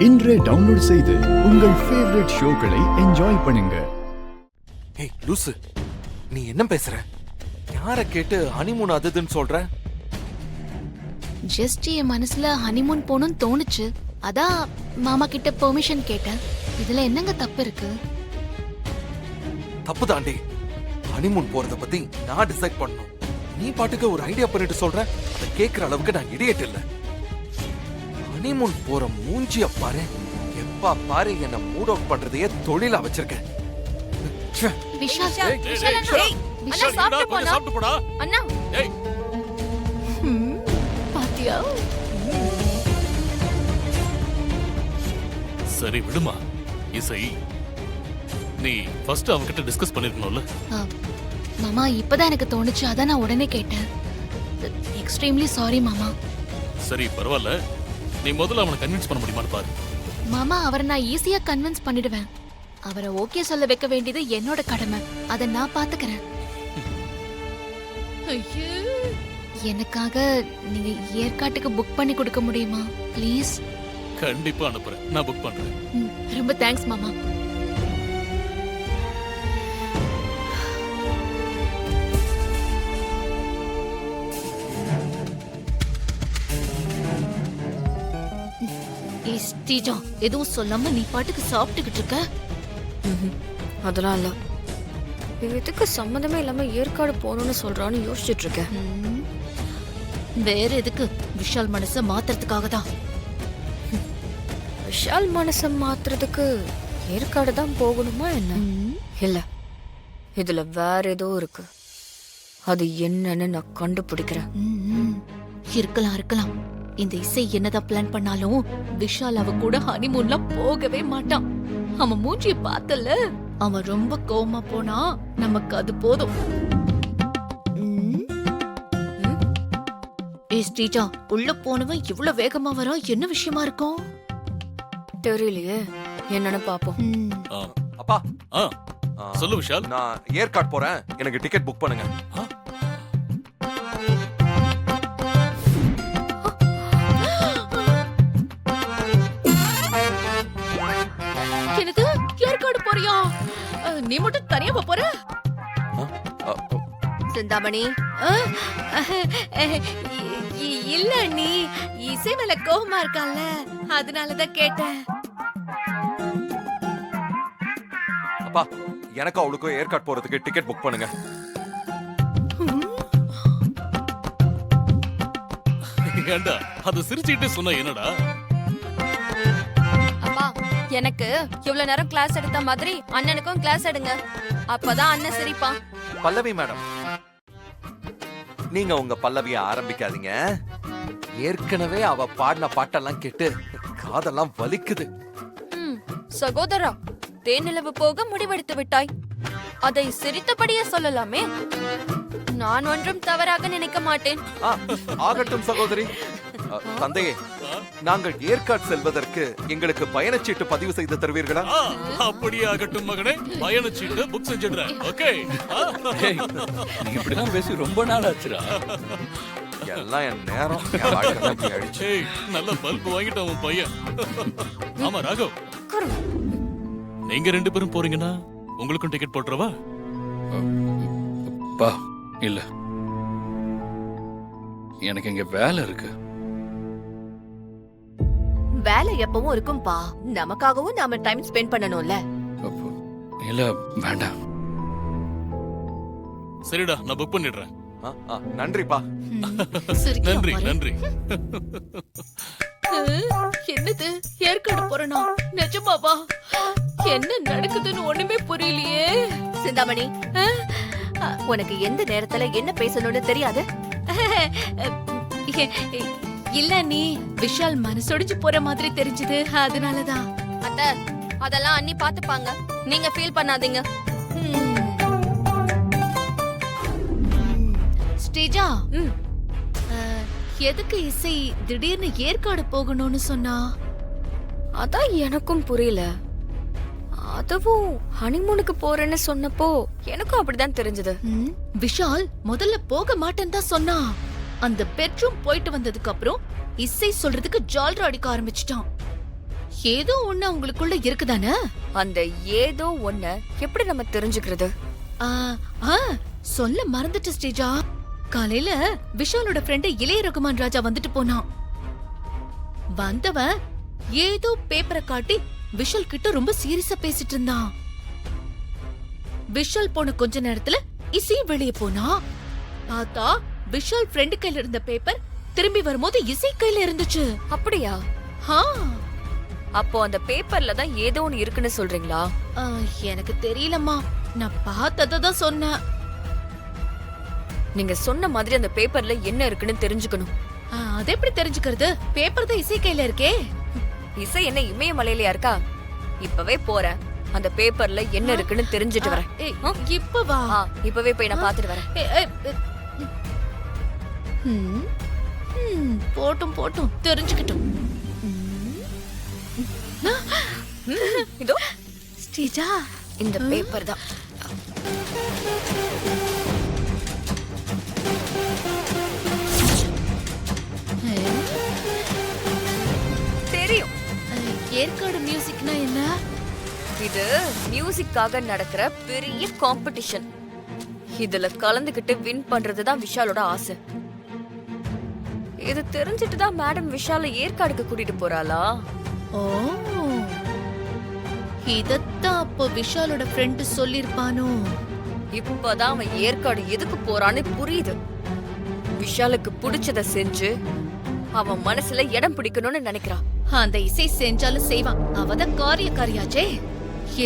இன்றே டவுன்லோட் செய்து உங்கள் ஃபேவரட் ஷோக்களை என்ஜாய் பண்ணுங்க. ஏய் லூசு, நீ என்ன பேசுற? யார கேட்டு ஹனிமூன் அதுன்னு சொல்ற? ஜஸ்ட் என் மனசுல ஹனிமூன் போகணும்னு தோணுச்சு. அதான் மாமா கிட்ட பெர்மிஷன் கேட்டேன். இதுல என்னங்க தப்பு இருக்கு? தப்பு தாண்டி. ஹனிமூன் போறத பத்தி நான் டிசைட் பண்ணணும். நீ பாட்டுக்கு ஒரு ஐடியா பண்ணிட்டு சொல்ற. அதை கேக்குற அளவுக்கு நான் இடியட் இல்ல. ஹனிமூன் போற மூஞ்சிய பாரு. எப்பா பாரு என்ன மூட் அவுட் பண்றதையே தொழிலா வச்சிருக்கேன். விஷால் அண்ணா சாப்பிட்டு போடா அண்ணா. ஏய் பாத்தியா? சரி விடுமா. இசை, நீ ஃபர்ஸ்ட் அவங்கிட்ட டிஸ்கஸ் பண்ணிருக்கணும்ல. மாமா இப்பதான் எனக்கு தோணுச்சு. அதான் நான் உடனே கேட்டேன். எக்ஸ்ட்ரீம்லி சாரி மாமா. சரி பரவாயில்ல, நீ முதல்ல அவனை கன்வின்ஸ் பண்ண முடியுமான்னு பாரு. மாமா அவரை நான் ஈஸியா கன்வின்ஸ் பண்ணிடுவேன். அவரை ஓகே சொல்ல வைக்க வேண்டியது என்னோட கடமை. அதை நான் பாத்துக்கிறேன். எனக்காக நீங்க ஏற்காட்டுக்கு புக் பண்ணி கொடுக்க முடியுமா ப்ளீஸ்? கண்டிப்பா அனுப்புறேன். நான் புக் பண்றேன். ரொம்ப தேங்க்ஸ் மாமா. ஸ்ரீஜா, எதுவும் சொல்லாம நீ பாட்டுக்கு சாப்பிட்டுக்கிட்டு இருக்க. அதெல்லாம் இல்ல. எதுக்கு சம்மந்தமே இல்லாம ஏற்காடு போகணும்னு சொல்றான்னு யோசிச்சுட்டு இருக்கேன். வேற எதுக்கு? விஷால் மனச மாத்துறதுக்காக தான். விஷால் மனசை மாத்துறதுக்கு ஏற்காடு தான் போகணுமா என்ன? இல்ல, இதுல வேற ஏதோ இருக்கு. அது என்னன்னு நான் கண்டுபிடிக்கிறேன். இருக்கலாம். இந்த இசை என்னதான் பிளான் பண்ணாலும் விஷால் அவ கூட ஹனிமூன்ல போகவே மாட்டான். அவன் மூஞ்சிய பார்த்தல, அவன் ரொம்ப கோவமா போனா நமக்கு அது போதும். ஸ்ரீஜா, உள்ள போனவன் இவ்வளவு வேகமா வரா, என்ன விஷயமா இருக்கும்? தெரியலையே, என்னன்னு பாப்போம். அப்பா சொல்லு விஷால். நான் ஏற்காடு போறேன், எனக்கு டிக்கெட் புக் பண்ணுங்க. எனக்கு ஏற்காடு போறியா? நீ மட்டும் தனியா போற? சிந்தாமணி, இல்ல நீ இசை மேல கோவமா இருக்கான்ல, அதனாலதான் கேட்டேன். அப்பா, எனக்கு அவளுக்கும் ஏற்காடு போறதுக்கு டிக்கெட் புக் பண்ணுங்க. ஏண்டா அது சிரிச்சிட்டே சொன்னா என்னடா? அப்பா, எனக்கு இவ்வளவு நேரம் கிளாஸ் எடுத்த மாதிரி அண்ணனுக்கும் கிளாஸ் எடுங்க. அப்பதான் அண்ணன் சிரிப்பான். பல்லவி மேடம், நீங்க உங்க பல்லவிய ஆரம்பிக்காதீங்க. ஏற்கனவே அவ பாடின பாட்டெல்லாம் கேட்டு காதெல்லாம் வலிக்குது. சகோதரா, தேனிலவு போக முடிவெடுத்து விட்டாய். அதை சிரித்தபடியே சொல்லலாமே. நான் ஒன்றும் தவறாக நினைக்க மாட்டேன். ஆகட்டும் சகோதரி. தந்தையே, நாங்கள் ஏற்காடு செல்வதற்கு எங்களுக்கு பயணச்சீட்டு பதிவு செய்து தருவீர்களா? அப்படியே ஆகட்டும் மகனே, பயணச்சீட்டு புக் செஞ்சிடுறேன். ஓகே. நீ இப்படிலாம் பேசி ரொம்ப நாள் ஆச்சுடா. எல்லாம் என் நேரம். நல்ல பல்ப் வாங்கிட்டான் உன் பையன். ஆமா ராகவ், நீங்க ரெண்டு பேரும் போறீங்கன்னா உங்களுக்கும் டிக்கெட் போட்டுறவா? பா இல்ல, எனக்கு இங்க வேலை இருக்கு. வேலை எப்பவும் இருக்கும்பா. நமக்காகவும் நாம டைம் ஸ்பெண்ட் பண்ணணும்ல. இல்ல வேண்டாம். சரிடா, நான் புக் பண்ணிடுறேன். நன்றிப்பா. நன்றி நன்றி. என்னது ஏற்காடு போறனா? நிஜமாவா? என்ன நடக்குதுன்னு ஒண்ணுமே புரியலையே. சிந்தாமணி, உனக்கு எந்த நேரத்துல என்ன பேசணும்னு தெரியாது. இல்ல, நீ விஷால் மனசொடிஞ்சு போற மாதிரி தெரிஞ்சது, அதனாலதான். அத்தை, அதெல்லாம் அண்ணி பாத்துப்பாங்க. நீங்க ஃபீல் பண்ணாதீங்க. ஸ்ரீஜா, எதுக்கு இசை திடீர்னு ஏற்காடு போகணும்னு சொன்னா? அதான் எனக்கும் புரியல. அதுவும் ஹனிமூனுக்கு போறேன்னு சொன்னப்போ எனக்கும் அப்படிதான் தெரிஞ்சது. விஷால் முதல்ல போக மாட்டேன்னு தான் சொன்னா. அந்த பெட்ரூம் போயிட்டு வந்ததுக்கு அப்புறம் இசை சொல்றதுக்கு ஜால்ரா அடிக்க ஆரம்பிச்சிட்டான். ஏதோ ஒண்ணு உங்களுக்குள்ள இருக்குதானே? அந்த ஏதோ ஒண்ண எப்படி நம்ம தெரிஞ்சுக்கிறது? ஆ, ஆ, சொல்ல மறந்துட்டு ஸ்ரீஜா. காலையில விஷாலோட ஃப்ரெண்ட் இளைய ரகுமான் ராஜா வந்துட்டு போனான். வந்தவன் ஏதோ பேப்பரை காட்டி விஷால் கிட்ட ரொம்ப சீரியஸா பேசிட்டு இருந்தான். விஷால் போன கொஞ்ச நேரத்துல இசை வெளியே போனா. பார்த்தா விஷால் ஃப்ரெண்ட் கையில இருந்த பேப்பர் திரும்பி வரும்போது இசை கையில இருந்துச்சு. அப்படியா? ஹா, அப்போ அந்த பேப்பர்ல தான் ஏதோ ஒன்னு இருக்குன்னு சொல்றீங்களா? எனக்கு தெரியலம்மா, நான் பார்த்ததான் சொன்னேன். நீங்க சொன்ன மாதிரி அந்த பேப்பர்ல என்ன இருக்குன்னு தெரிஞ்சுக்கணும். அது எப்படி தெரிஞ்சுக்கிறது? பேப்பர் தான் இசை கையில இருக்கே. இசை என்ன இமயமலையிலயா இருக்கா? இப்பவே போறேன், அந்த பேப்பர்ல என்ன இருக்குன்னு தெரிஞ்சுட்டு வரேன். இப்ப வா. இப்பவே போய் நான் பாத்துட்டு வரேன். போட்டும் போட்டும், தெரிஞ்சுக்கிட்டும். இதோ ஸ்ரீஜா, இந்த பேப்பர் தான். தெரியும். ஏற்காடு மியூசிக்னா என்ன? இது மியூசிக்காக நடக்கிற பெரிய காம்படிஷன். இதுல கலந்துகிட்டு வின் பண்றதுதான் விஷாலோட ஆசை. இது தெரிஞ்சிட்டு தான் மேடம் விஷால ஏற்காடுக்கு கூட்டிட்டு போறாளா? ஓ, இதத்தான் அப்போ விஷாலோட ஃப்ரெண்ட் சொல்லிருப்பானோ? இப்பதான் அவன் ஏற்காடு எதுக்கு போறான்னு புரியுது. விஷாலுக்கு பிடிச்சத செஞ்சு அவன் மனசுல இடம் பிடிக்கணும்னு நினைக்கிறான். அந்த இசை செஞ்சாலும் செய்வான், அவதான் காரியக்காரியாச்சே.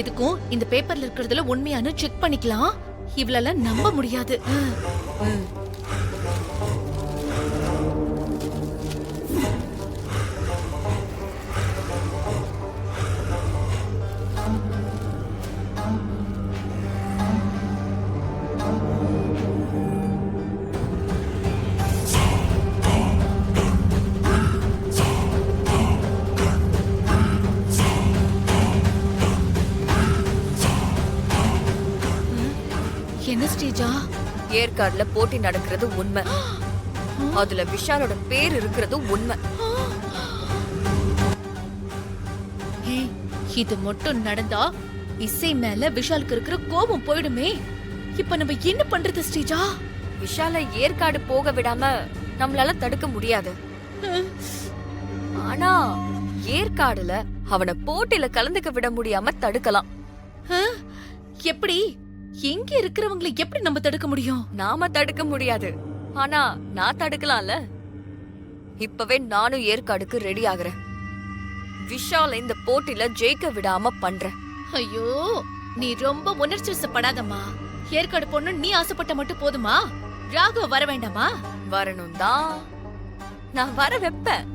எதுக்கும் இந்த பேப்பர்ல இருக்கிறதுல உண்மையானு செக் பண்ணிக்கலாம். இவளெல்லாம் நம்ப முடியாது. என்ன ஸ்ரீஜா? ஏற்காடுல போட்டி நடக்கிறது உண்மை. அதுல விஷாலோட பேர் இருக்கிறது உண்மை. ஏய், இது மட்டும் நடந்தா இசை மேல விஷாலுக்கு இருக்கிற கோபம் போயிடுமே. இப்ப நம்ம என்ன பண்றது ஸ்ரீஜா? விஷால ஏற்காடு போக விடாம நம்மளால தடுக்க முடியாது. ஆனா ஏற்காடுல அவனை போட்டியில கலந்துக்க விட முடியாம தடுக்கலாம். எப்படி? எங்க இருக்கிறவங்களை எப்படி நம்ம தடுக்க முடியும்? நாம தடுக்க முடியாது, ஆனா நான் தடுக்கலாம்ல. இப்பவே நானும் ஏற்காடுக்கு ரெடி ஆகுறேன். விஷால இந்த போட்டியில ஜெயிக்க விடாம பண்றேன். ஐயோ, நீ ரொம்ப உணர்ச்சி வசப்படாதம்மா. ஏற்காடு பொண்ணு நீ ஆசைப்பட்ட மட்டும் போதுமா? ராகு வர வேண்டாமா? வரணும் தான், நான் வர வைப்பேன்.